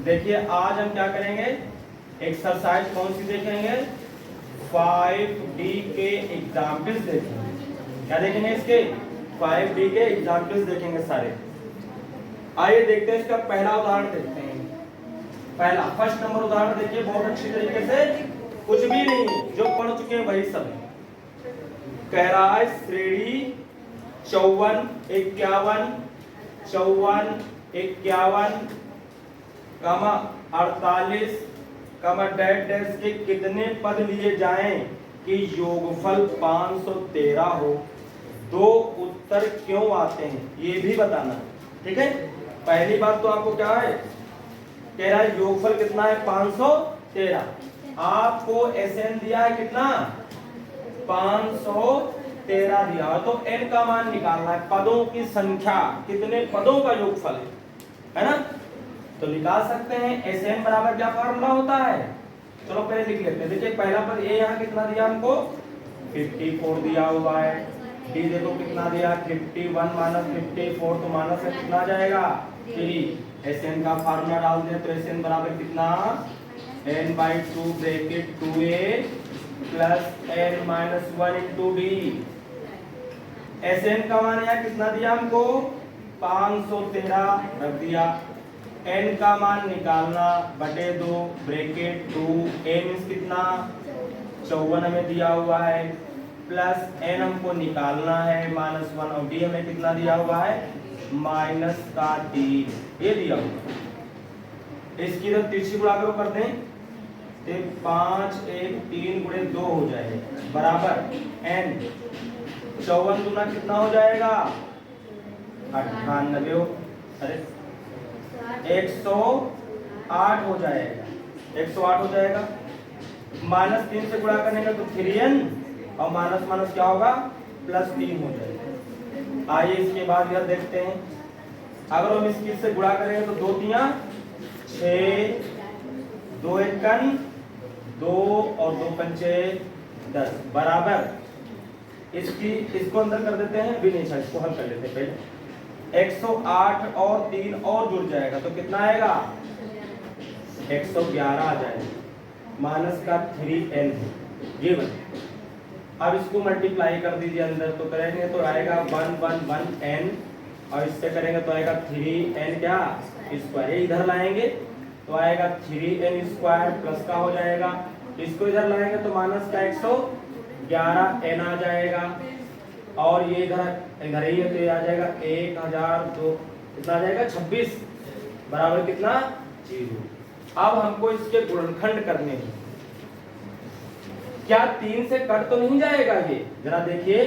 देखिए आज हम क्या करेंगे, एक्सरसाइज कौन सी देखेंगे, 5D के एग्जाम्पल्स देखेंगे। क्या देखेंगे, इसके 5D के एग्जाम्पल्स देखेंगे सारे। आइए देखते हैं इसका पहला उदाहरण देखते हैं। पहला फर्स्ट नंबर उदाहरण देखिए बहुत अच्छी तरीके से, कुछ भी नहीं जो पढ़ चुके हैं वही सब है। कह रहा है श्रेणी 54, 51, 48, डैश डैश के कितने पद लिए जाएं कि योगफल 513 हो। दो उत्तर क्यों आते हैं ये भी बताना है, ठीक है। पहली बात तो आपको क्या है, कह रहा है योगफल कितना है 513। आपको एसएन दिया है कितना 513 दिया है, तो एन का मान निकालना है, पदों की संख्या, कितने पदों का योगफल है ना। तो निकाल सकते हैं। एसएन बराबर क्या फॉर्मूला होता है, चलो पहले लिख लेते हैं। देखिए पहला पद ए यहाँ कितना दिया हमको 54 दिया हुआ है। डी देखो कितना दिया 51 माइनस 54, तो माइनस से कितना जाएगा 3। एसएन का फार्मूला डाल दें तो एसएन बराबर कितना n/2 bracket 2a plus n-1 into D. SN का मान यहाँ कितना दिया हमको 513 रख दिया। n का मान निकालना बटे 2 ब्रैकेट 2 a मीन्स कितना 54 हमें दिया हुआ है, प्लस n हमको निकालना है -1 और d हमें कितना दिया हुआ है -3 ये दिया हुआ। इसकी तो तिरछी गुणा करो करते हैं, तो 5 1 3 गुणे 2 हो जाएगा बराबर n 54 गुना कितना हो जाएगा 98, अरे 108 हो जाएगा, 108 हो जाएगा। -3 से गुणा करने का तो 3n और माइनस माइनस क्या होगा +3 हो जाएगा। आइए इसके बाद इधर देखते हैं, अगर हम इसकी से गुणा करेंगे तो 2 तिया 6, 2 एकन 2 और 2 पंचे 10 बराबर। इसको अंदर कर देते हैं, भी नहीं सर इसको हल कर लेते हैं पहले। 108 और 3 और जुड़ जाएगा तो कितना आएगा 111 आ जाएगा, माइनस का 3n ये बन। अब इसको मल्टीप्लाई कर दीजिए अंदर, तो करेंगे तो आएगा 111n और इससे करेंगे तो आएगा 3n क्या स्क्वायर, ये इधर लाएंगे तो आएगा 3n स्क्वायर प्लस का हो जाएगा, इसको इधर लाएंगे तो माइनस का 111n आ जाएगा, और ये इधर इधर ही है तो ये आ जाएगा 1002 कितना आ जाएगा 26 बराबर कितना 0। अब हमको इसके गुणनखंड करने हैं। क्या 3 से कट तो नहीं जाएगा ये, जरा देखिए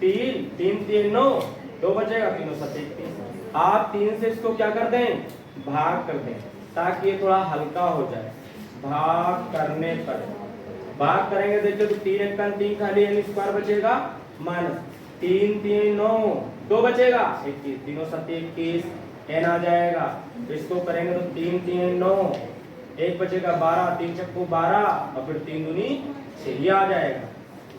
3 3 3 9 2 बचेगा, 3 7 31। आप 3 से इसको क्या कर दें भाग कर दें ताकि ये थोड़ा हल्का हो जाए। भाग करने पर भाग करेंगे देखिए तो 3 एक 3 खाली n स्क्वायर बचेगा, माइनस 3 3 9 2 बचेगा 21, 3 7 21 n आ जाएगा। तो इसको करेंगे तो 3 3 9 1 बचेगा 12, 3 चक्कू 12 और फिर 3 दूनी 6 ये आ जाएगा।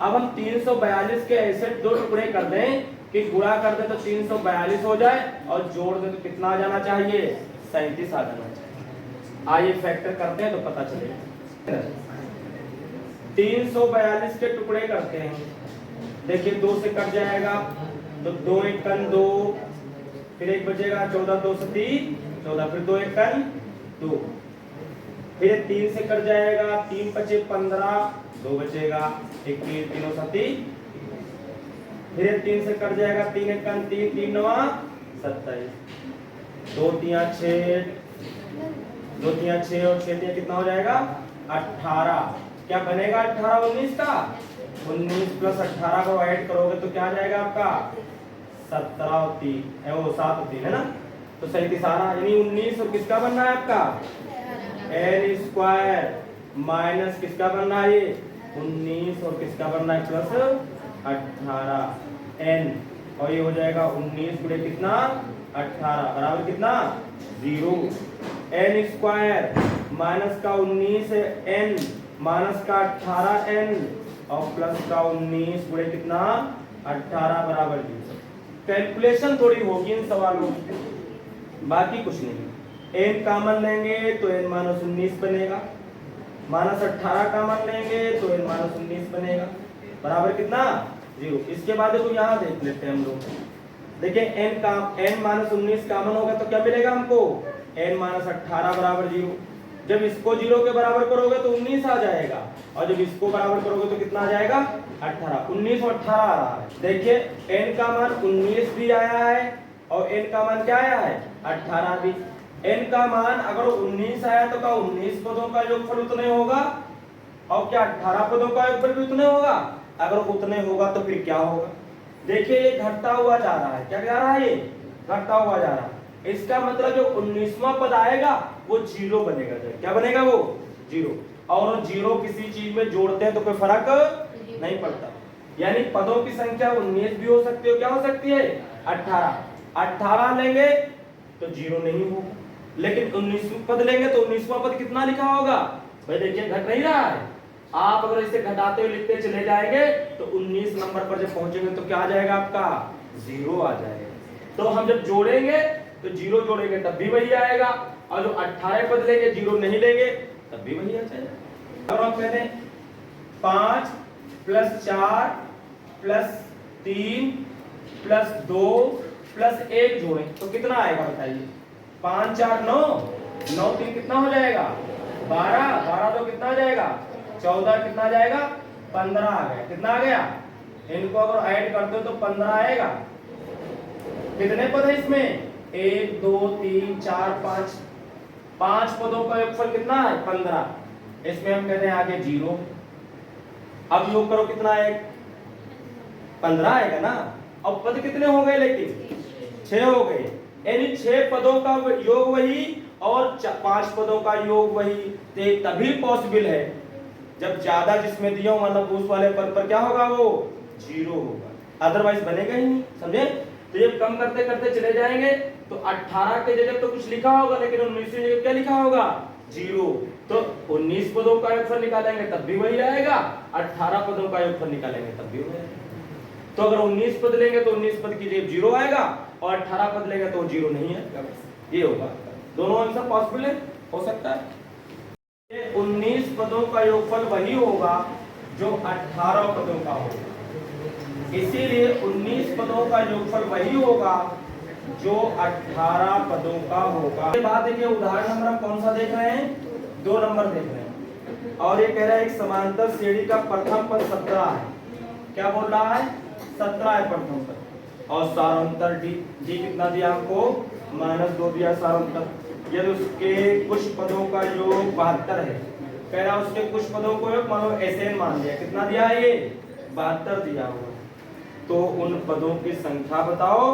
अब हम 342 के ऐसे 2 टुकड़े कर दें कि गुणा कर दे तो 342 हो जाए और जोड़ दे तो कितना आ जाना चाहिए 37 आ जाना चाहिए। आइए फैक्टर करते हैं तो पता चलेगा। 342 के टुकड़े करते हैं, देखिए 2 से कट जाएगा तो 2 एक 2, फिर 1 बचेगा 14 2 से 14, फिर 2 एक 2, फिर 3 से कट जाएगा 3 बचे 15, 2 बचेगा 21 3 7, फिर 3 से कट जाएगा 3 एक 3 3 9 27, 2 3 6, 2 3 6 और 6 3 कितना हो जाएगा 18। क्या बनेगा 18 19 का 19 प्लस 18 को ऐड करोगे तो क्या आ जाएगा आपका 17 और 3 है वो 7 और 3 है ना, तो 37 यानी 19 और किसका बनना है आपका n स्क्वायर माइनस किसका बनना है ये 19 और किसका बनना है प्लस 18 n, और ये हो जाएगा 19 गुणे कितना 18 बराबर कितना 0। n स्क्वायर माइनस का 19 n माइनस का 18n और प्लस का 19 गुणे कितना 18 बराबर 0। कैलकुलेशन थोड़ी होगी इन सवालों में, बाकी कुछ नहीं। n कॉमन लेंगे तो n माइनस 19 बनेगा, माइनस 18 कॉमन लेंगे तो n माइनस 19 बनेगा, बराबर कितना 0। इसके बाद देखो यहाँ देख लेते हैं हम लोग, देखिए n माइनस 19 कॉमन होगा तो क्या मिलेगा हमको, n माइनस 18 बराबर 0। जब इसको 0 के बराबर करोगे तो 19 आ जाएगा, और जब इसको बराबर करोगे तो कितना आ जाएगा 18। 19 और 18 आ रहा है। देखिए n का मान 19 भी आया है और n का मान क्या आया है 18 भी। n का मान अगर 19 आया तो क्या 19 पदों का योगफल उतने होगा, और क्या 18 पदों का योगफल भी उतने होगा। अगर उतने होगा तो फिर क्या होगा, देखिए ये घटता हुआ जा रहा है, क्या जा रहा है, ये घटता हुआ जा रहा है। इसका मतलब जो 19वां पद आएगा वो 0 बनेगा, क्या बनेगा वो 0। और 0 किसी चीज में जोड़ते हैं तो कोई फर्क नहीं पड़ता, यानी पदों की संख्या 19 भी हो सकती है, क्या हो सकती है 18 लेंगे तो 0 नहीं होगा, लेकिन 19वां पद लेंगे तो 19वां पद कितना लिखा होगा भाई, देखिए घट नहीं रहा है। आप अगर इसे घटाते हुए लिखते चले जाएंगे तो 19 नंबर पर जब पहुंचेंगे तो क्या आ जाएगा आपका 0 आ जाएगा। तो हम जब जोड़ेंगे तो 0 जोड़ेंगे तब भी वही आएगा, और जो 18 पद लेंगे 0 नहीं लेंगे तब भी वही आ जाएगा। अब हम कहते हैं 5 + 4 + 3 + 2 + 1 जोड़ें तो कितना आएगा बताइए। 5 4 9 9 3 कितना हो जाएगा 12 12 2 कितना आ जाएगा 14 कितना आ जाएगा 15 आ गया। कितना आ गया, इनको अगर ऐड करते हो तो 15 आएगा। कितने पद है इसमें 1 2 3 4 5, 5 पदों का योगफल कितना है 15। इसमें हम कहते हैं आगे 0। अब योग करो कितना है 15 आएगा ना। अब पद कितने हो गए, लेकिन 6 हो गए, यानी 6 पदों का योग वही और 5 पदों का योग वही। तभी पॉसिबल है जब ज्यादा जिसमें दिया हो मतलब उस वाले पद पर क्या होगा वो 0 होगा, अदरवाइज बनेगा ही नहीं, समझे। तो ये कम करते करते चले जाएंगे तो 18 के जगह तो कुछ लिखा होगा, लेकिन 19 की जगह क्या लिखा होगा 0। तो 19 पदों का योगफल निकालेंगे तब भी वही आएगा, 18 पदों का योगफल निकालेंगे तब भी वही आएगा। तो अगर 19 पद लेंगे तो 19 पद की जगह 0 आएगा, और 18 पद लेंगे तो 0 नहीं आएगा। ये होगा, दोनों आंसर पॉसिबल है, हो सकता है। 19 पदों का योगफल वही होगा जो 18 पदों का होगा, इसीलिए 19 पदों का योगफल वही होगा जो 18 पदों का होगा। इसके बाद देखिए उदाहरण नंबर हम कौन सा देख रहे हैं 2 नंबर देख रहे हैं, और ये कह रहा है एक समांतर श्रेणी का प्रथम पद 17 है। क्या बोल रहा है 17 है प्रथम पद, और सारांतर डी कितना दिया हमको -2 दिया सारांतर। यदि उसके कुछ पदों का योग 72 है, कह रहा उसके कुछ पदों को योग मान लो SN मान लिया, कितना दिया है ये 72 दिया हुआ, तो उन पदों की संख्या बताओ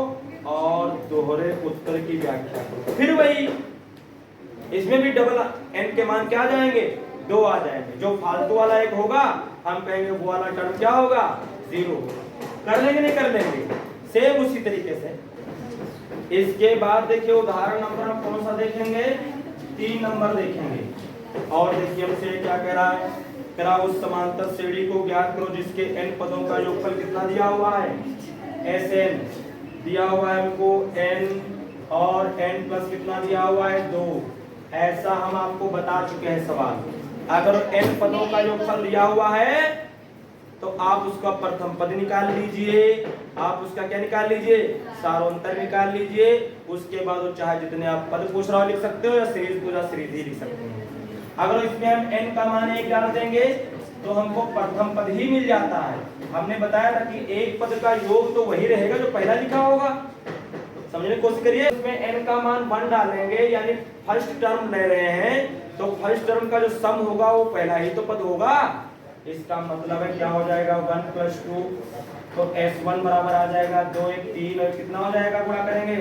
और दोहरे उत्तर की व्याख्या करो। फिर वही इसमें भी डबल n के मान क्या आ जाएंगे 2 आ जाएंगे, जो फालतू वाला एक होगा हम कहेंगे वो वाला टर्म क्या होगा 0। कर लेंगे नहीं कर लेंगे, सेम उसी तरीके से। इसके बाद देखिए उदाहरण नंबर हम कौन सा देखेंगे 3 नंबर देखेंगे, और देखिए हमसे क्या कह रहा है, कह रहा उस समांतर श्रेणी को ज्ञात करो जिसके n पदों का योगफल कितना दिया हुआ है SN दिया हुआ है हमको n, और n प्लस कितना दिया हुआ है 2। ऐसा हम आपको बता चुके हैं सवाल। अगर n पदों का योगफल दिया हुआ है तो आप उसका प्रथम पद निकाल लीजिए, आप उसका क्या निकाल लीजिए सारांतर निकाल लीजिए। उसके बाद वो चाहे जितने आप पद पूछ रहा हो लिख सकते हो, या सीरीज पूरा सीरीज ही लिख सकते हो। अगर इसमें हम n का मान 1 डाल देंगे तो हमको प्रथम पद ही मिल जाता है। हमने बताया था कि एक पद का योग तो वही रहेगा जो पहला लिखा होगा, समझने की कोशिश करिए। इसमें n का मान 1 डालेंगे, यानी फर्स्ट टर्म ले रहे हैं, तो फर्स्ट टर्म का जो सम होगा वो पहला ही तो पद होगा। इसका मतलब है क्या हो जाएगा 1 + 2, तो S1 बराबर आ जाएगा 2 1 3, और कितना हो जाएगा गुणा करेंगे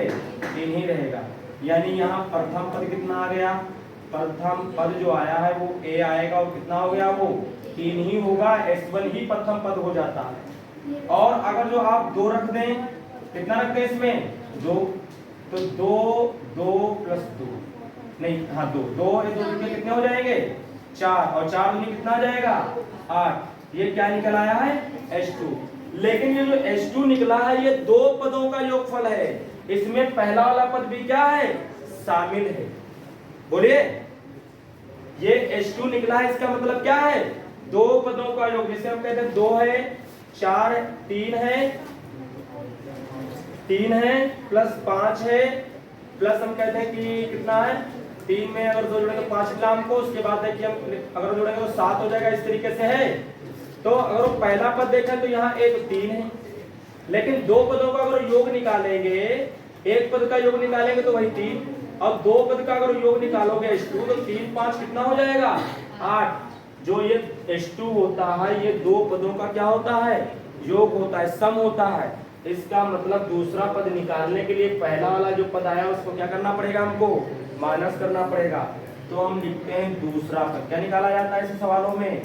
3 ही रहेगा। यानी यहाँ प्रथम पद कितना आ गया, प्रथम पद जो आया है वो A आएगा, और कितना हो गया वो 3 ही होगा, S1 ही प्रथम पद हो जाता है। और अगर जो आप 2 रख दें, कितना रखते हैं इसमें 2, तो 2 + 2 नहीं, हाँ 2 कितने हो जाएंगे 4, और 4 दूनी कितना आ जाएगा 8। ये क्या निकल आया है H2। लेकिन ये जो H2 निकला है ये 2 पदों का योगफल है, इसमें पहला वाला पद भी क्या है शामिल है। बोलिए, ये H2 निकला है, इसका मतलब क्या है? दो पदों का योग। जैसे हम कहते हैं 2 है, 4 है, 3 है प्लस 5 है, प्लस हम कहते हैं कि कितना है, 3 में अगर 2 जोड़ेंगे तो 5 निकला हमको। उसके बाद है कि हम अगर जोड़ेंगे तो 7 हो जाएगा। इस तरीके से है। तो अगर वो पहला पद देखें तो यहाँ एक 3 है, लेकिन दो पदों का अगर योग निकालेंगे, एक पद का योग निकालेंगे तो वही 3, अब दो पद का अगर योग निकालोगे H2 तो 3 5 कितना हो जाएगा? 8। जो ये H2 होता है ये दो पदों का क्या होता है? योग होता है, सम होता है। इसका मतलब दूसरा पद निकालने के लिए पहला वाला जो पद आया उसको क्या करना पड़ेगा? हमको माइनस करना पड़ेगा। तो हम लिखते हैं दूसरा पद। क्या निकाला जाता है ऐसे सवालों में?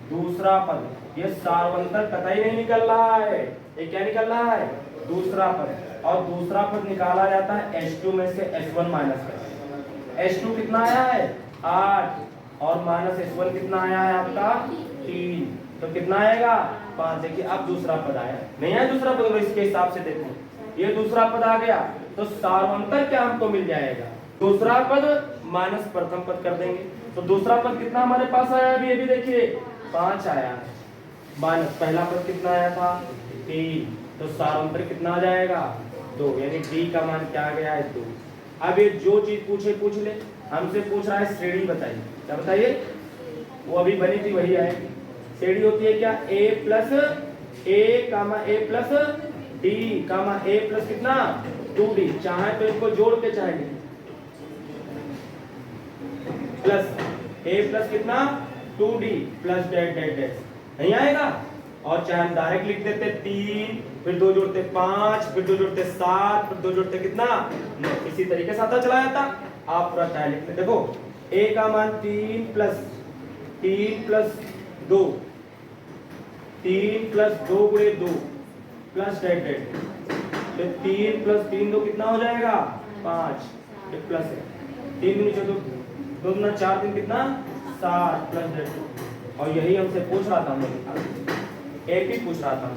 दूसरा पद। ये सार्वंतर कतई नहीं निकल रहा है, ये क्या निकल रहा है? दूसरा पद। और दूसरा पद निकाला जाता है H2 में से H1 माइनस करके। H2 कितना आया है? 8 और माइनस H1 कितना आया है आपका? 3। तो कितना आएगा? 5। देखिए अब दूसरा पद आया, नहीं आया दूसरा पद? तो इसके हिसाब से देखो, ये दूसरा पद आ गया तो सार्वंतर क्या हमको मिल जाएगा? दूसरा पद माइनस प्रथम पद कर देंगे। तो दूसरा पद कितना हमारे पास आया अभी? अभी देखिए 5 आया है, माइनस पहला पद कितना आया था? 3। तो सार्वंतर कितना आ जाएगा? 2। यानी D का मान क्या आ गया है? 2। अब ये जो चीज पूछे पूछ ले। हमसे पूछ रहा है श्रेणी बताइए। क्या बताइए? वो अभी बनी थी वही आएगी। श्रेणी होती है क्या? A plus A comma A plus D comma A plus कितना? 2D। चाहे तो इनको जोड़ के चाहेंगे प्लस A प्लस कितना? 2D plus dash dash dash. नहीं आएगा? और चाहे हम डायरेक्ट लिख देते 3, फिर 2 जोड़ते 5, फिर 2 जोड़ते 7, फिर 2 जोड़ते कितना? 9। इसी तरीके से आता चला जाता। आप पूरा चाहे लिख ले। देखो A का मान 3 प्लस 2, 3 प्लस 2 गुणे 2 प्लस डैश डैश। तो 3 प्लस 3 2 कितना हो जाएगा? 5। एक प्लस है, 3 नीचे 2 2 गुना 4 3 कितना? 7 प्लस डैश। और यही हमसे पूछ रहा था, हमने एक ही पूछ रहा था।